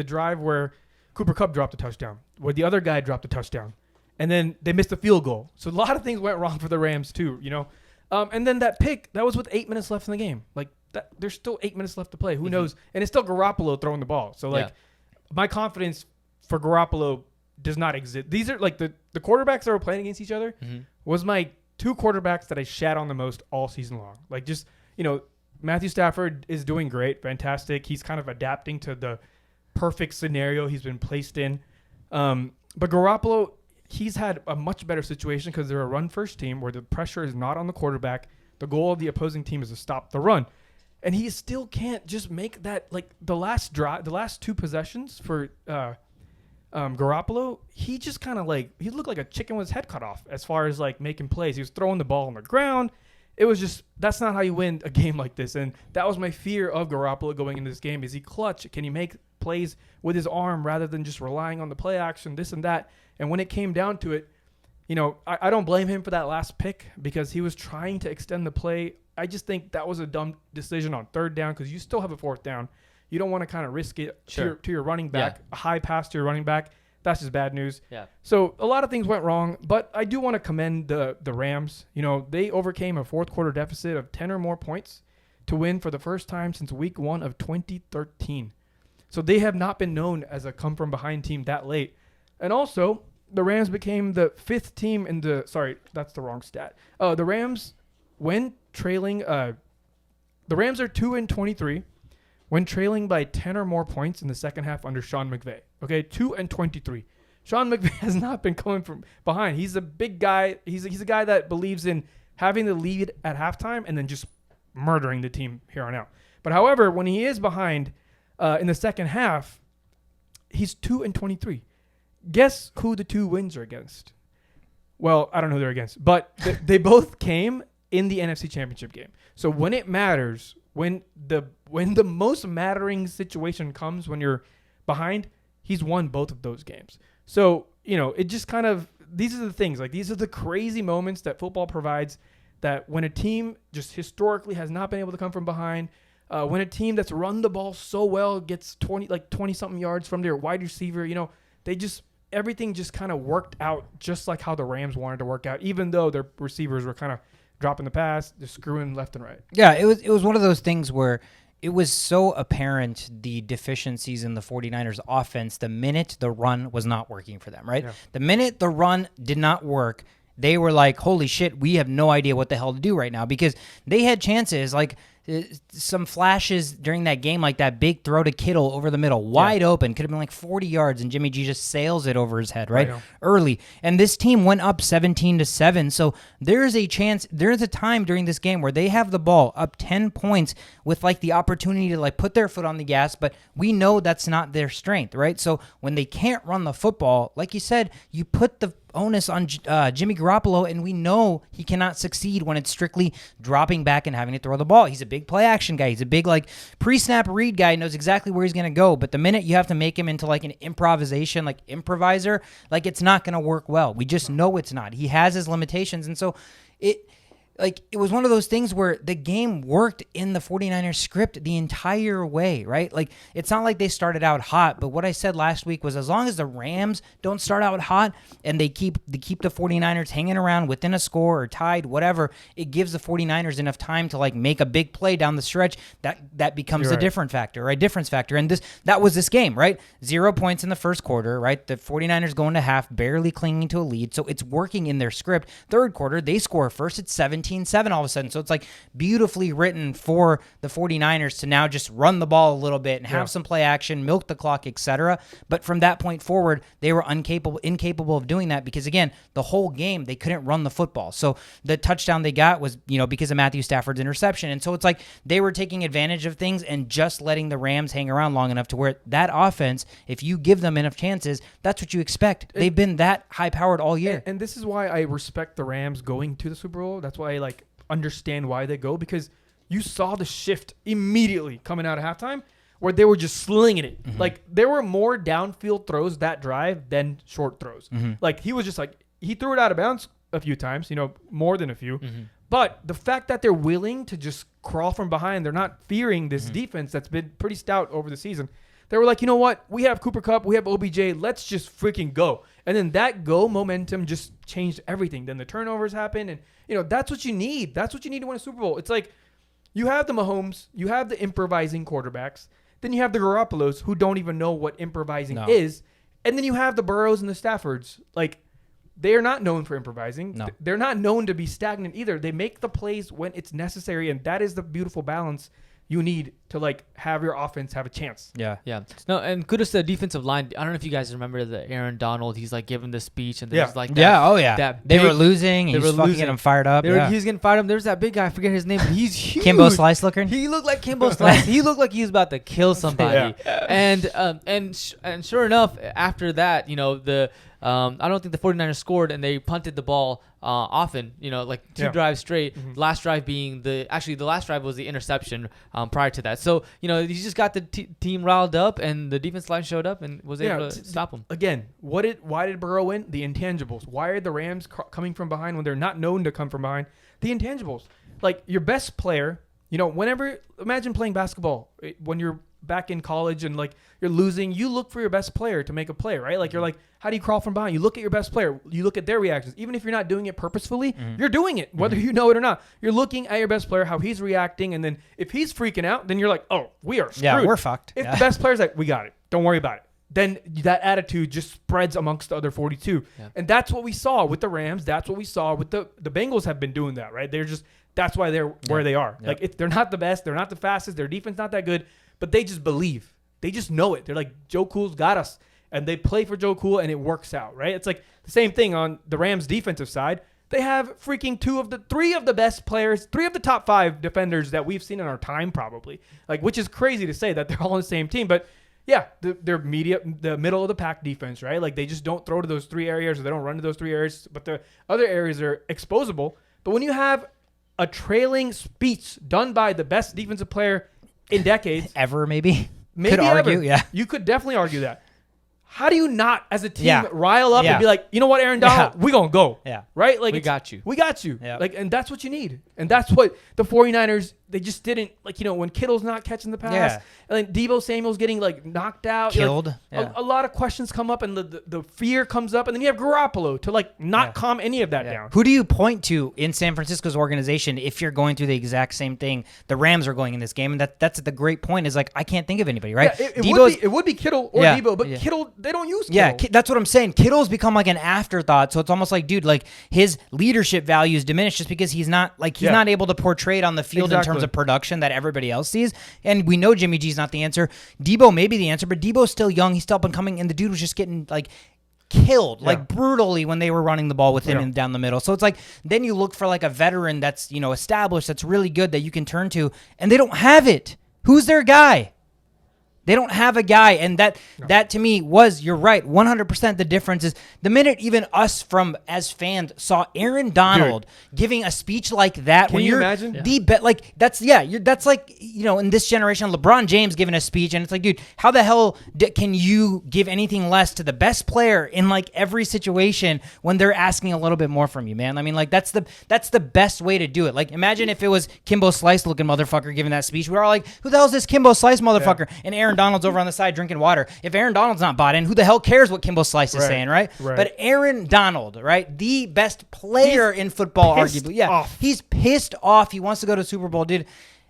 drive where Cooper Kupp dropped a touchdown, where the other guy dropped a touchdown. And then they missed a field goal. So a lot of things went wrong for the Rams too, And then that pick, that was with 8 minutes left in the game. There's still 8 minutes left to play. Who knows? And it's still Garoppolo throwing the ball. So my confidence for Garoppolo does not exist. These are the quarterbacks that were playing against each other was my 2 quarterbacks that I shat on the most all season long. Matthew Stafford is doing great, fantastic. He's kind of adapting to the perfect scenario he's been placed in. But Garoppolo, he's had a much better situation because they're a run-first team where the pressure is not on the quarterback. The goal of the opposing team is to stop the run. And he still can't just make that, the last 2 possessions for Garoppolo, he just kind of he looked like a chicken with his head cut off as far as making plays. He was throwing the ball on the ground. It was just, that's not how you win a game like this. And that was my fear of Garoppolo going into this game. Is he clutch? Can he make plays with his arm rather than just relying on the play action, this and that? And when it came down to it, I don't blame him for that last pick because he was trying to extend the play. I just think that was a dumb decision on 3rd down because you still have a 4th down. You don't want to kind of risk it to your running back, a high pass to your running back. That's just bad news. Yeah. So a lot of things went wrong, but I do want to commend the Rams. They overcame a 4th quarter deficit of 10 or more points to win for the first time since week 1 of 2013. So they have not been known as a come-from-behind team that late. And also, the Rams became the 5th team in the – sorry, that's the wrong stat. The Rams, when trailing the Rams are 2-23 when trailing by 10 or more points in the second half under Sean McVay. Okay, 2-23. Sean McVay has not been coming from behind. He's a big guy. He's a guy that believes in having the lead at halftime and then just murdering the team here on out. But however, when he is behind in the second half, he's 2-23. Guess who the 2 wins are against? Well, I don't know who they're against, but they both came in the NFC Championship game. So when it matters, when the most mattering situation comes when you're behind, he's won both of those games. So, it just kind of, these are the things, these are the crazy moments that football provides, that when a team just historically has not been able to come from behind, when a team that's run the ball so well gets 20-something yards from their wide receiver, everything just kind of worked out just like how the Rams wanted to work out, even though their receivers were kind of dropping the pass, just screwing left and right. Yeah, it was one of those things where it was so apparent the deficiencies in the 49ers offense the minute the run was not working for them, right? Yeah. The minute the run did not work, they were like, holy shit, we have no idea what the hell to do right now, because they had chances, some flashes during that game, like that big throw to Kittle over the middle, wide open, could have been 40 yards, and Jimmy G just sails it over his head, right? Early. And this team went up 17-7, so there's a time during this game where they have the ball up 10 points with the opportunity to put their foot on the gas, but we know that's not their strength, right? So when they can't run the football, like you said, you put the onus on Jimmy Garoppolo, and we know he cannot succeed when it's strictly dropping back and having to throw the ball. He's a big big play action guy. He's a big like pre-snap read guy. He knows exactly where he's going to go. But the minute you have to make him into like an improviser, like it's not going to work well. We just know it's not. He has his limitations. And so it was one of those things where the game worked in the 49ers script the entire way, right? Like, it's not like they started out hot, but what I said last week was as long as the Rams don't start out hot and they keep the 49ers hanging around within a score or tied, whatever, it gives the 49ers enough time to, like, make a big play down the stretch. That becomes the difference factor. And that was this game, right? 0 points in the first quarter, right? The 49ers going to half, barely clinging to a lead, so it's working in their script. Third quarter, they score first. It's 17-7 all of a sudden. So it's like beautifully written for the 49ers to now just run the ball a little bit and have some play action, milk the clock, etc. But from that point forward, they were incapable of doing that because, again, the whole game, they couldn't run the football. So the touchdown they got was, because of Matthew Stafford's interception. And so it's like they were taking advantage of things and just letting the Rams hang around long enough to where that offense, if you give them enough chances, that's what you expect. They've been that high-powered all year. And this is why I respect the Rams going to the Super Bowl. That's why I understand why they go, because you saw the shift immediately coming out of halftime where they were just slinging it. Mm-hmm. Like, there were more downfield throws that drive than short throws. Mm-hmm. Like, he was just he threw it out of bounds a few times, more than a few. Mm-hmm. But the fact that they're willing to just crawl from behind, they're not fearing this defense that's been pretty stout over the season. They were like, you know what? We have Cooper Kupp. We have OBJ. Let's just freaking go. And then that go momentum just changed everything. Then the turnovers happened. And, that's what you need. That's what you need to win a Super Bowl. It's like you have the Mahomes. You have the improvising quarterbacks. Then you have the Garoppolos who don't even know what improvising is. And then you have the Burrows and the Staffords. Like, they are not known for improvising. No. They're not known to be stagnant either. They make the plays when it's necessary. And that is the beautiful balance you need to have your offense have a chance. Yeah. No, and kudos to the defensive line. I don't know if you guys remember the Aaron Donald. He's giving the speech and there's that. That they were losing. He was fucking getting them fired up. He was getting fired up. There's that big guy. I forget his name, but he's huge. Kimbo Slice looking. He looked like Kimbo Slice. He looked like he was about to kill somebody. And sure enough, after that, I don't think the 49ers scored, and they punted the ball often, two drives straight. Mm-hmm. Last drive being the last drive was the interception prior to that. So, he just got the team riled up, and the defense line showed up and was able to stop them. Again, why did Burrow win? The intangibles. Why are the Rams coming from behind when they're not known to come from behind? The intangibles. Like, your best player, imagine playing basketball when you're back in college and you're losing, you look for your best player to make a play, right? You're how do you crawl from behind? You look at your best player, you look at their reactions. Even if you're not doing it purposefully, you're doing it, whether you know it or not. You're looking at your best player, how he's reacting, and then if he's freaking out, then you're like, oh, we are screwed. Yeah, we're fucked. If the best player's like, we got it, don't worry about it, then that attitude just spreads amongst the other 42. Yeah. And that's what we saw with the Rams. That's what we saw with the Bengals have been doing that, right? That's why they're where they are. Yep. If they're not the best, they're not the fastest, their defense not that good, but they just believe. They just know it. They're like, Joe Cool's got us. And they play for Joe Cool, and it works out, right? It's like the same thing on the Rams' defensive side. They have freaking three of the best players, 3 of the top 5 defenders that we've seen in our time probably. Which is crazy to say that they're all on the same team. But, yeah, they're the middle of the pack defense, right? They just don't throw to those 3 areas, or they don't run to those 3 areas. But the other areas are exposable. But when you have a trailing speech done by the best defensive player in decades. Ever, maybe could argue, yeah. You could definitely argue that. How do you not, as a team, rile up and be like, you know what, Aaron Donald, we gonna go. Yeah. Right? We got you. We got you. Yep. And that's what you need. And that's what the 49ers, they just didn't, when Kittle's not catching the pass, and then Deebo Samuel's getting, knocked out. Killed. A lot of questions come up, and the fear comes up, and then you have Garoppolo to, not calm any of that down. Who do you point to in San Francisco's organization if you're going through the exact same thing the Rams are going in this game? And that's the great point is, I can't think of anybody, right? Yeah, it would be Kittle or Deebo, but Kittle, they don't use Kittle. Yeah, that's what I'm saying. Kittle's become an afterthought, so it's almost like, dude, his leadership value is diminished just because he's not not able to portray it on the field in terms of production that everybody else sees. And we know Jimmy G's not the answer. Debo may be the answer, but Debo's still young. He's still up and coming, and the dude was just getting killed brutally when they were running the ball with him and down the middle. So it's then you look for a veteran that's established, that's really good that you can turn to, and they don't have it. Who's their guy? They don't have a guy, and that to me was, you're right, 100%. The difference is the minute even us as fans saw Aaron Donald giving a speech like that. Can you imagine? That's like, in this generation, LeBron James giving a speech, and it's like, dude, how the hell can you give anything less to the best player in like every situation when they're asking a little bit more from you, man? I mean, like that's the best way to do it. Like, imagine if it was Kimbo Slice looking motherfucker giving that speech. We're all like, who the hell is this Kimbo Slice motherfucker? And Aaron Donald's over on the side drinking water. If Aaron Donald's not bought in, who the hell cares what Kimbo Slice is saying, right? But Aaron Donald, right, the best player in football, arguably. He's pissed off. He wants to go to the Super Bowl, dude.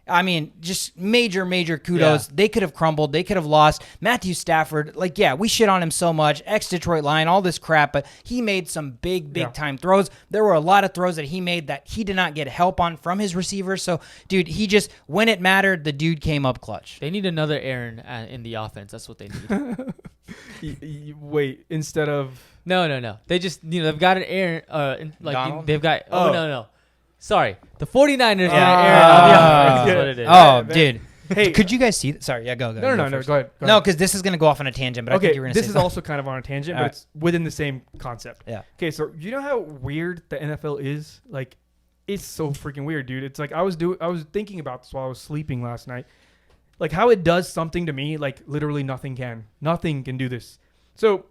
I mean, just major kudos. They could have crumbled. They could have lost. Matthew Stafford, we shit on him so much. Ex-Detroit Lion, all this crap, but he made some big time throws. There were a lot of throws that he made that he did not get help on from his receivers. So, dude, he just, when it mattered, the dude came up clutch. They need another Aaron in the offense. That's what they need. Wait, instead of... No. They just, they've got an Aaron, Donald? they've got, no. Sorry, the 49ers got an Aaron on the offense. That's what it is. Oh, dude. Hey, could you guys see that? Sorry, go. No, go ahead. No, because this is going to go off on a tangent, but I think you were going to say this is something. also kind of on a tangent, but it's within the same concept. Yeah. Okay, so you know how weird the NFL is? Like, it's so freaking weird, dude. It's like I was thinking about this while I was sleeping last night. Like, how it does something to me, like literally nothing can. Nothing can do this. So,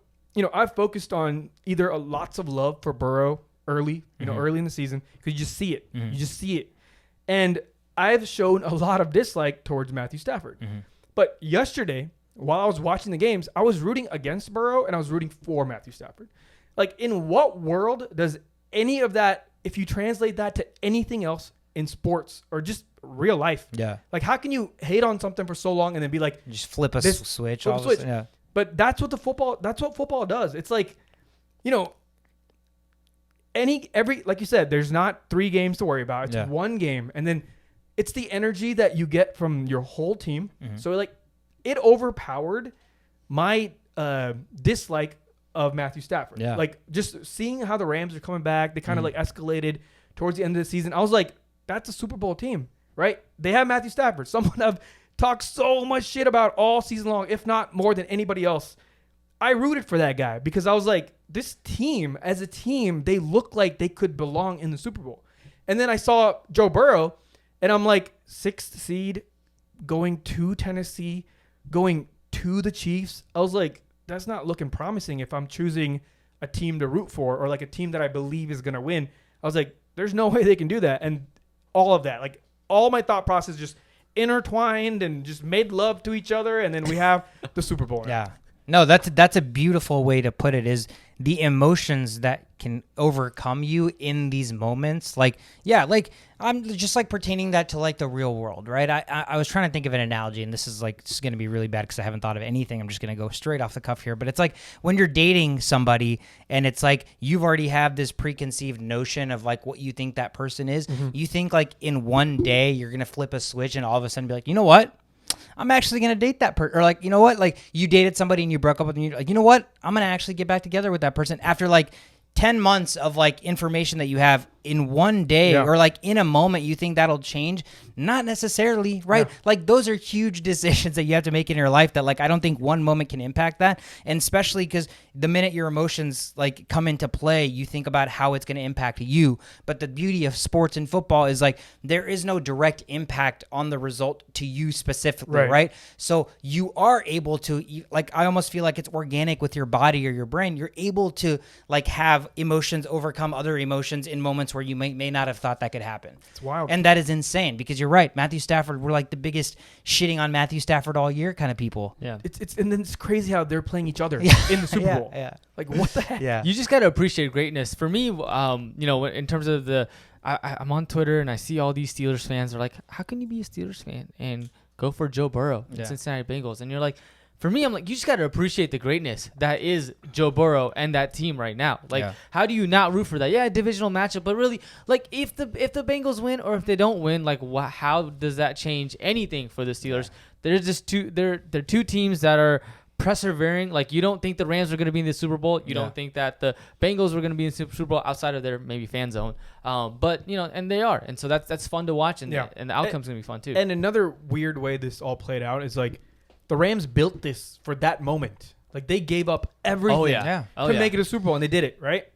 I've focused on either lots of love for Burrow early in the season, because you just see it. Mm-hmm. You just see it. And I've shown a lot of dislike towards Matthew Stafford. Mm-hmm. But yesterday, while I was watching the games, I was rooting against Burrow and I was rooting for Matthew Stafford. Like, in what world does any of that, if you translate that to anything else in sports or just real life, like, how can you hate on something for so long and then be like, just flip a switch? But that's what football does. It's like, every like you said, there's not 3 games to worry about. It's one game, and then it's the energy that you get from your whole team. Mm-hmm. So like, it overpowered my dislike of Matthew Stafford. Yeah. Like, just seeing how the Rams are coming back, they kind of like escalated towards the end of the season. I was like, that's a Super Bowl team, right? They have Matthew Stafford, someone I've talked so much shit about all season long, if not more than anybody else. I rooted for that guy because I was like, this team, as a team, they look like they could belong in the Super Bowl. And then I saw Joe Burrow, and I'm like, 6th seed, going to Tennessee, going to the Chiefs. I was like, that's not looking promising if I'm choosing a team to root for, or like a team that I believe is going to win. I was like, there's no way they can do that. And all of that, like, all my thought process just intertwined and just made love to each other, and then we have the Super Bowl. Yeah. No, that's a beautiful way to put it, is the emotions that can overcome you in these moments. Like, I'm just like pertaining that to like the real world, right? I was trying to think of an analogy, and this is going to be really bad because I haven't thought of anything. I'm just going to go straight off the cuff here. But it's like when you're dating somebody and it's like you've already have this preconceived notion of like what you think that person is. Mm-hmm. You think like in one day you're going to flip a switch and all of a sudden be like, you know what? I'm actually going to date that person. Or like, you know what? Like, you dated somebody and you broke up with them. You're like, you know what? I'm going to actually get back together with that person after like 10 months of like information that you have in one day, or like in a moment you think that'll change. Not necessarily, right? Like, those are huge decisions that you have to make in your life that like I don't think one moment can impact that. And especially because the minute your emotions like come into play, you think about how it's going to impact you. But the beauty of sports and football is like there is no direct impact on the result to you specifically, right? So you are able to, like, I almost feel like it's organic with your body or your brain. You're able to like have emotions overcome other emotions in moments where you may not have thought that could happen. It's wild. And that is insane because you're right. Matthew Stafford, we're like the biggest shitting on Matthew Stafford all year kind of people. Yeah. And then it's crazy how they're playing each other in the Super Bowl. Yeah. Like, what the heck? Yeah. You just got to appreciate greatness. For me, in terms of I'm on Twitter and I see all these Steelers fans are like, how can you be a Steelers fan and go for Joe Burrow and Cincinnati Bengals? And you're like, for me, I'm like, you just got to appreciate the greatness that is Joe Burrow and that team right now. Like, how do you not root for that? Yeah, divisional matchup, but really, like, if the Bengals win or if they don't win, like, how does that change anything for the Steelers? They're just they're two teams that are persevering. Like, you don't think the Rams are going to be in the Super Bowl. You don't think that the Bengals were going to be in the Super Bowl outside of their maybe fan zone. But and they are, and so that's fun to watch, and the outcome's going to be fun too. And another weird way this all played out is like, the Rams built this for that moment. Like, they gave up everything to make it a Super Bowl, and they did it, right?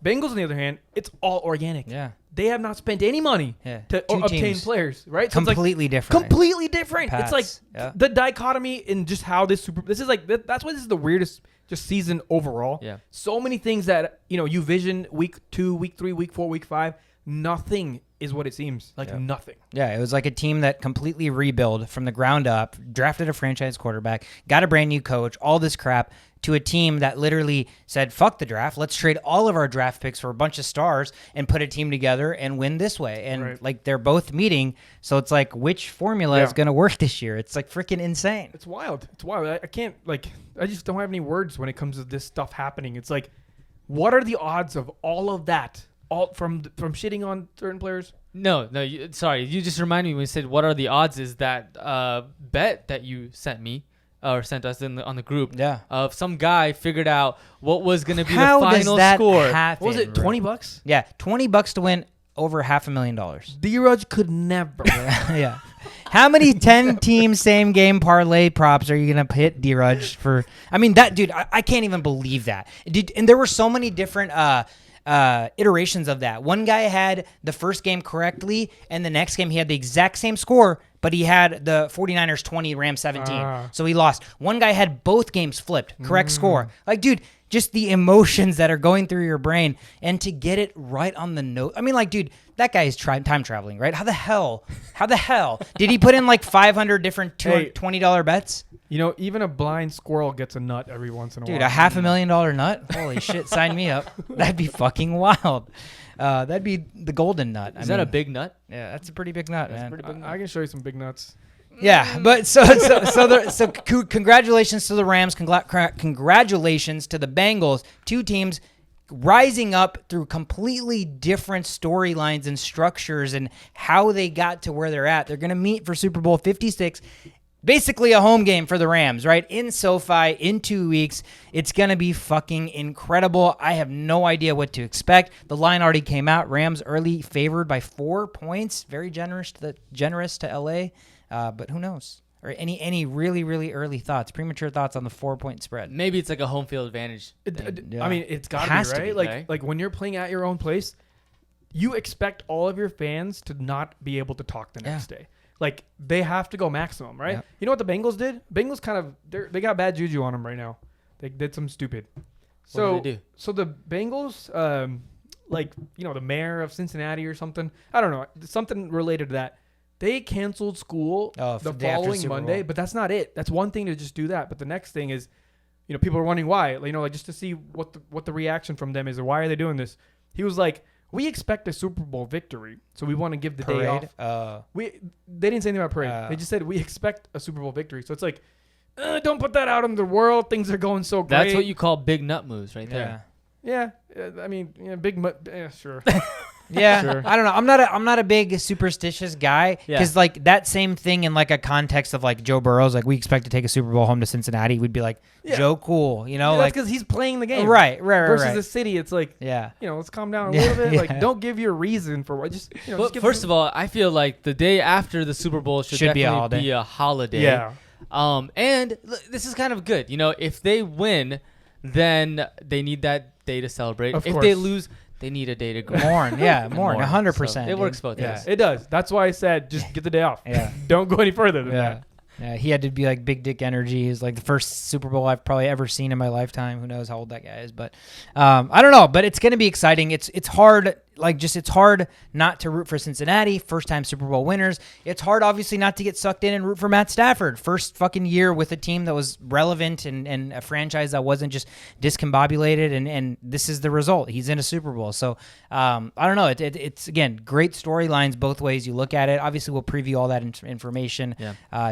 Bengals, on the other hand, it's all organic. Yeah. They have not spent any money to obtain players, right? So Completely different. Completely different. Paths. It's like the dichotomy in just how this this is like that's why this is the weirdest just season overall. Yeah. So many things that you vision week 2, week 3, week 4, week 5. Nothing is what it seems. Like nothing. Yeah, it was like a team that completely rebuilt from the ground up, drafted a franchise quarterback, got a brand new coach, all this crap, to a team that literally said, fuck the draft, let's trade all of our draft picks for a bunch of stars and put a team together and win this way. And like they're both meeting, so it's like which formula is going to work this year? It's like freaking insane. It's wild. It's wild. I can't I just don't have any words when it comes to this stuff happening. It's like, what are the odds of all of that? All from shitting on certain players? No. Sorry, you just reminded me when you said what are the odds. Is that bet that you sent me or sent us on the group? Yeah. Of some guy figured out what was going to be How the final does that score. happen? What was it, $20? Yeah, $20 to win over $500,000. D-Rudge could never. Yeah. How many 10-team same-game parlay props are you going to hit D-Rudge for? I mean, that dude, I can't even believe that. And there were so many different iterations of that. One guy had the first game correctly, and the next game he had the exact same score, but he had the 49ers 20, Rams 17. So he lost. One guy had both games flipped, correct score. Like, dude, just the emotions that are going through your brain, and to get it right on the note. I mean, like, dude, that guy is time traveling, right? How the hell did he put in like 500 different $20 bets? Even a blind squirrel gets a nut every once in a while. Dude, a $500,000 nut? Holy shit, sign me up. That'd be fucking wild. That'd be the golden nut. Is that a big nut? Yeah, that's a pretty big nut, man. Pretty big nut. I can show you some big nuts. Yeah, but so congratulations to the Rams. Congratulations to the Bengals. Two teams rising up through completely different storylines and structures and how they got to where they're at. They're going to meet for Super Bowl 56. Basically a home game for the Rams, right? In SoFi in 2 weeks. It's going to be fucking incredible. I have no idea what to expect. The line already came out. Rams early favored by 4 points. Very generous to LA. But who knows? Or any really, really early thoughts, premature thoughts on the 4-point spread? Maybe it's like a home field advantage. I mean, it's got to be, right? Like when you're playing at your own place, you expect all of your fans to not be able to talk the next day. Like, they have to go maximum, right? Yeah. You know what the Bengals did? Bengals they got bad juju on them right now. They did some stupid. What did they do? So the Bengals, the mayor of Cincinnati or something, I don't know, something related to that. They canceled school the following Monday, but that's not it. That's one thing to just do that. But the next thing is, people are wondering why. Just to see what the reaction from them is, or why are they doing this? He was like, we expect a Super Bowl victory, so we want to give the day off. They didn't say anything about parade. They just said we expect a Super Bowl victory. So it's like, don't put that out in the world. Things are going so great. That's what you call big nut moves right there. Yeah. I mean, big sure. Yeah, sure. I don't know. I'm not a big superstitious guy because like that same thing in like a context of like Joe Burrow's like we expect to take a Super Bowl home to Cincinnati. We'd be like Joe, cool, that's because he's playing the game, right. Versus the city, it's like let's calm down a little bit. Like don't give your reason for what. But first of all, I feel like the day after the Super Bowl should definitely be a holiday. Yeah. And this is kind of good. If they win, then they need that day to celebrate. If they lose, they need a day to go. Mourn, 100%. So it works both ways. It does. That's why I said just get the day off. Don't go any further than that. Yeah, he had to be like big dick energy. He's like the first Super Bowl I've probably ever seen in my lifetime. Who knows how old that guy is, but I don't know. But it's going to be exciting. It's hard. It's hard not to root for Cincinnati, first-time Super Bowl winners. It's hard, obviously, not to get sucked in and root for Matt Stafford. First fucking year with a team that was relevant and a franchise that wasn't just discombobulated, and this is the result. He's in a Super Bowl. So, I don't know. It's again, great storylines both ways you look at it. Obviously, we'll preview all that information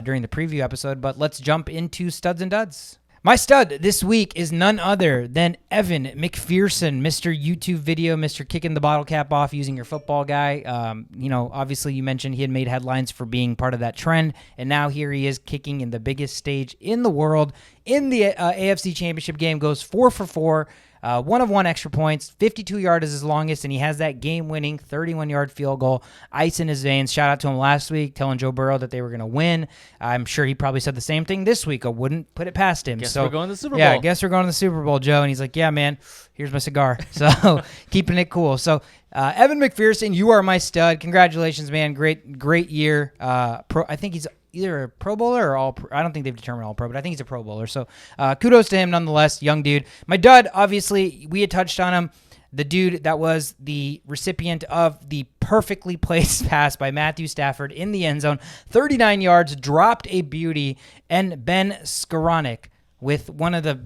during the preview episode, but let's jump into Studs and Duds. My stud this week is none other than Evan McPherson, Mr. YouTube video, Mr. Kicking the bottle cap off using your football guy. Obviously you mentioned he had made headlines for being part of that trend, and now here he is kicking in the biggest stage in the world in the AFC Championship game, goes 4 for 4. 1 of 1 extra points, 52 yards is his longest, and he has that game-winning 31-yard field goal ice in his veins. Shout out to him last week, telling Joe Burrow that they were going to win. I'm sure he probably said the same thing this week. I wouldn't put it past him. Guess we're going to the Super Bowl. Yeah, I guess we're going to the Super Bowl, Joe. And he's like, yeah, man, here's my cigar. So keeping it cool. So Evan McPherson, you are my stud. Congratulations, man. Great year. I think he's either a Pro Bowler or all. I don't think they've determined all pro, but I think he's a Pro Bowler. So kudos to him nonetheless, young dude. My dud, obviously, we had touched on him. The dude that was the recipient of the perfectly placed pass by Matthew Stafford in the end zone, 39 yards, dropped a beauty, and Ben Skoranek with one of the,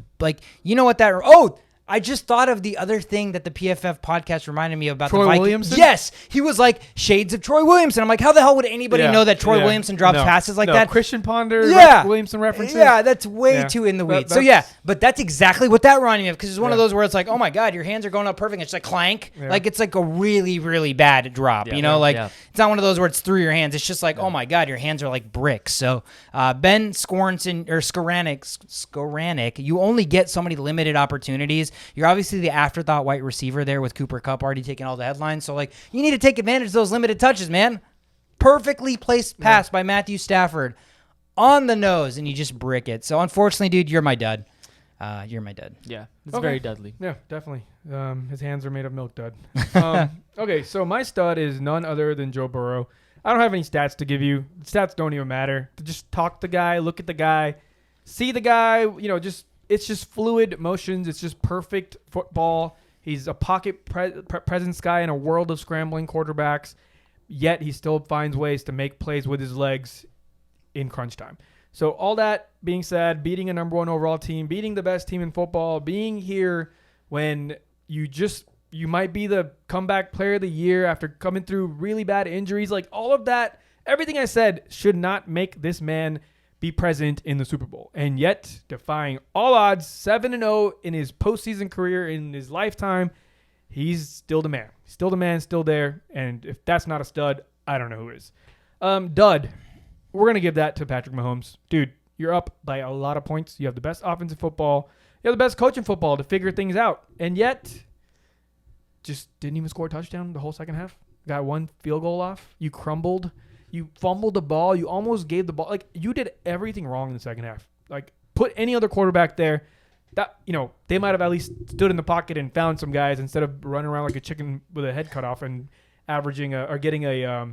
you know what that, I just thought of the other thing that the PFF podcast reminded me about. Troy the Vikings. Williamson? Yes. He was like shades of Troy Williamson. I'm like, how the hell would anybody know that Troy Williamson drops passes like that? Christian Ponder, Williamson references. Yeah, that's way too in the weeds. But that's exactly what that reminded me of, because it's one of those where it's like, oh my God, your hands are going up perfect. It's like clank. Yeah. Like it's like a really, really bad drop. It's not one of those where it's through your hands. It's just like, oh my God, your hands are like bricks. So Ben Skoranek, you only get so many limited opportunities. You're obviously the afterthought white receiver there with Cooper Kupp already taking all the headlines. So, you need to take advantage of those limited touches, man. Perfectly placed pass by Matthew Stafford on the nose, and you just brick it. So, unfortunately, dude, you're my dud. You're my dud. Yeah, it's very Dudley. Yeah, definitely. His hands are made of milk, dud. Okay, so my stud is none other than Joe Burrow. I don't have any stats to give you. Stats don't even matter. Just talk to the guy, look at the guy, see the guy, it's just fluid motions. It's just perfect football. He's a pocket presence guy in a world of scrambling quarterbacks, yet he still finds ways to make plays with his legs in crunch time. So all that being said, beating a number 1 overall team, beating the best team in football, being here when you might be the comeback player of the year after coming through really bad injuries, all of that, everything I said should not make this man be present in the Super Bowl. And yet, defying all odds, 7-0 in his postseason career, in his lifetime, he's still the man. Still the man, still there. And if that's not a stud, I don't know who is. Dud. We're going to give that to Patrick Mahomes. Dude, you're up by a lot of points. You have the best offense in football. You have the best coach in football to figure things out. And yet, just didn't even score a touchdown the whole second half. Got 1 field goal off. You crumbled. You fumbled the ball. You almost gave the ball. You did everything wrong in the second half. Put any other quarterback there. That they might have at least stood in the pocket and found some guys instead of running around like a chicken with a head cut off and averaging or getting a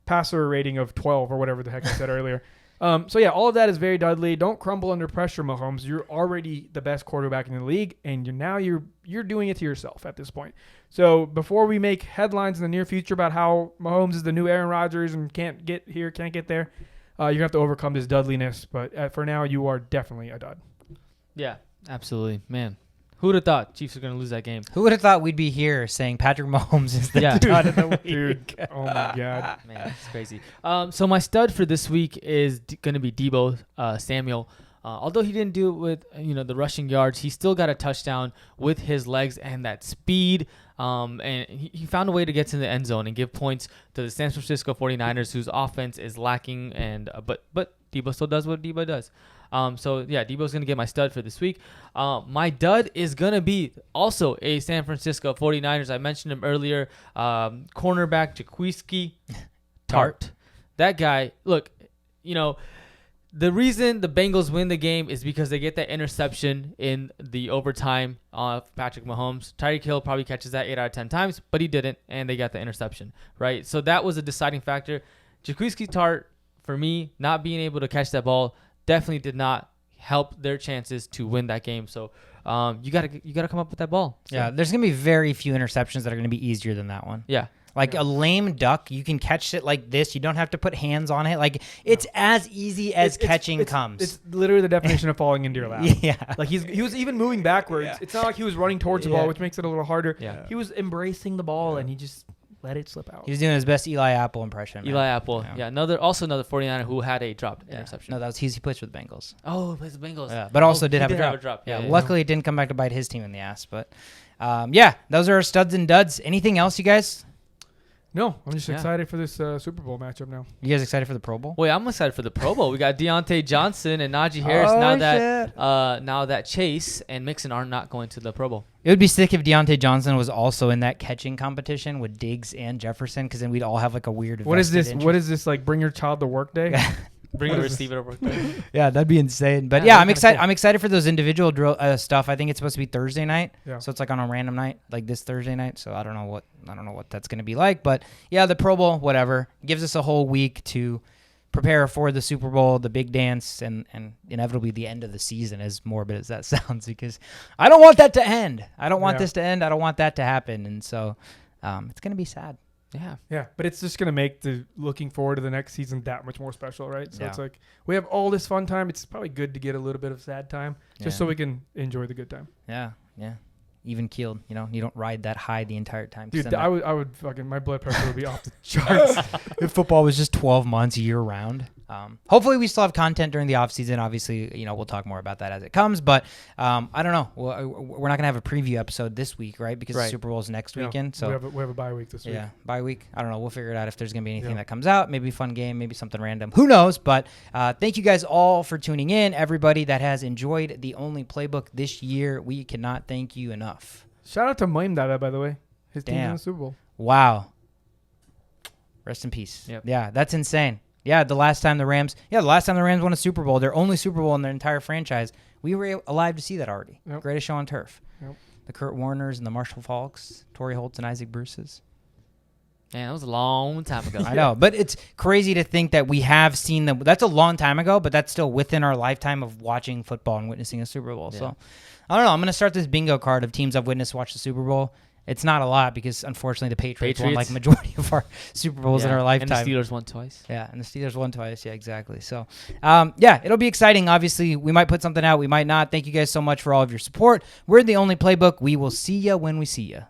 passer rating of 12 or whatever the heck I said earlier. All of that is very Dudley. Don't crumble under pressure, Mahomes. You're already the best quarterback in the league, and you're doing it to yourself at this point. So before we make headlines in the near future about how Mahomes is the new Aaron Rodgers and can't get here, can't get there, you're going to have to overcome this Dudliness. But for now, you are definitely a dud. Yeah, absolutely. Man, who would have thought Chiefs are going to lose that game? Who would have thought we'd be here saying Patrick Mahomes is the dud of the week? Dude, oh my God. Man, it's crazy. So my stud for this week is going to be Deebo Samuel. Although he didn't do it with the rushing yards, he still got a touchdown with his legs and that speed. And he found a way to get to the end zone and give points to the San Francisco 49ers, whose offense is lacking. And but Deebo still does what Deebo does. Deebo's going to get my stud for this week. My dud is going to be also a San Francisco 49ers. I mentioned him earlier. Cornerback Jaquiski Tart. That guy, look, the reason the Bengals win the game is because they get that interception in the overtime of Patrick Mahomes. Tyreek Hill probably catches that 8 out of 10 times, but he didn't, and they got the interception, right? So that was a deciding factor. Jaquiski Tart, for me, not being able to catch that ball definitely did not help their chances to win that game. So you gotta come up with that ball. So. Yeah, there's gonna be very few interceptions that are gonna be easier than that one. Yeah. A lame duck, you can catch it like this. You don't have to put hands on it. It's as easy as catching comes. It's literally the definition of falling into your lap. Yeah. He was even moving backwards. Yeah. It's not like he was running towards the ball, which makes it a little harder. Yeah. He was embracing the ball, and he just let it slip out. He was doing his best Eli Apple impression. Eli Apple. Yeah. Another 49er who had a dropped interception. No, he plays for the Bengals. Oh, he plays the Bengals. Yeah, but also did have a drop. Yeah. Luckily, it didn't come back to bite his team in the ass. But those are our studs and duds. Anything else, you guys? No, I'm just Yeah. excited for this Super Bowl matchup now. You guys excited for the Pro Bowl? Wait, I'm excited for the Pro Bowl. We got Deontay Johnson and Najee Harris now that Chase and Mixon are not going to the Pro Bowl. It would be sick if Deontay Johnson was also in that catching competition with Diggs and Jefferson, because then we'd all have like a weird. What is this? vested What interest. is this like? Bring your child to work day? Bring What a is receiver to work there. Yeah, that'd be insane. But Yeah, yeah, that'd I'm be excited. kinda cool. I'm excited for those individual drill stuff. I think it's supposed to be Thursday night, Yeah. so it's like on a random night, like this Thursday night. So I don't know what that's gonna be like. But yeah, the Pro Bowl, whatever, gives us a whole week to prepare for the Super Bowl, the big dance, and inevitably the end of the season, as morbid as that sounds, because I don't want that to end. I don't want this to end. I don't want that to happen. And so it's going to be sad. Yeah. Yeah, but it's just gonna make the looking forward to the next season that much more special, right? So Yeah. it's like we have all this fun time. It's probably good to get a little bit of sad time, just so we can enjoy the good time. Yeah. Even keeled. You don't ride that high the entire time. Dude, I would fucking my blood pressure would be off the charts. If football was just 12 months year round. Hopefully we still have content during the off season. Obviously, we'll talk more about that as it comes, but I don't know. We're not going to have a preview episode this week, right? Because the Super Bowl is next weekend. So we have a bye week this week. Yeah, bye week. I don't know. We'll figure it out if there's going to be anything that comes out. Maybe a fun game, maybe something random. Who knows? But thank you guys all for tuning in. Everybody that has enjoyed the Only Playbook this year, we cannot thank you enough. Shout out to Maim Dada, by the way. His team's in Damn. the Super Bowl. Wow. Rest in peace. Yep. Yeah, that's insane. Yeah, the last time the Rams won a Super Bowl, their only Super Bowl in their entire franchise, we were alive to see that already. Yep. Greatest show on turf. Yep. The Kurt Warners and the Marshall Falks, Torrey Holtz and Isaac Bruces. Man, that was a long time ago. I know, but it's crazy to think that we have seen them. That's a long time ago, but that's still within our lifetime of watching football and witnessing a Super Bowl. Yeah. So, I don't know. I'm going to start this bingo card of teams I've witnessed watch the Super Bowl. It's not a lot because, unfortunately, the Patriots won like majority of our Super Bowls in our lifetime. And the Steelers won twice. Yeah, and the Steelers won twice. Yeah, exactly. So, yeah, it'll be exciting. Obviously, we might put something out. We might not. Thank you guys so much for all of your support. We're the Only Playbook. We will see you when we see you.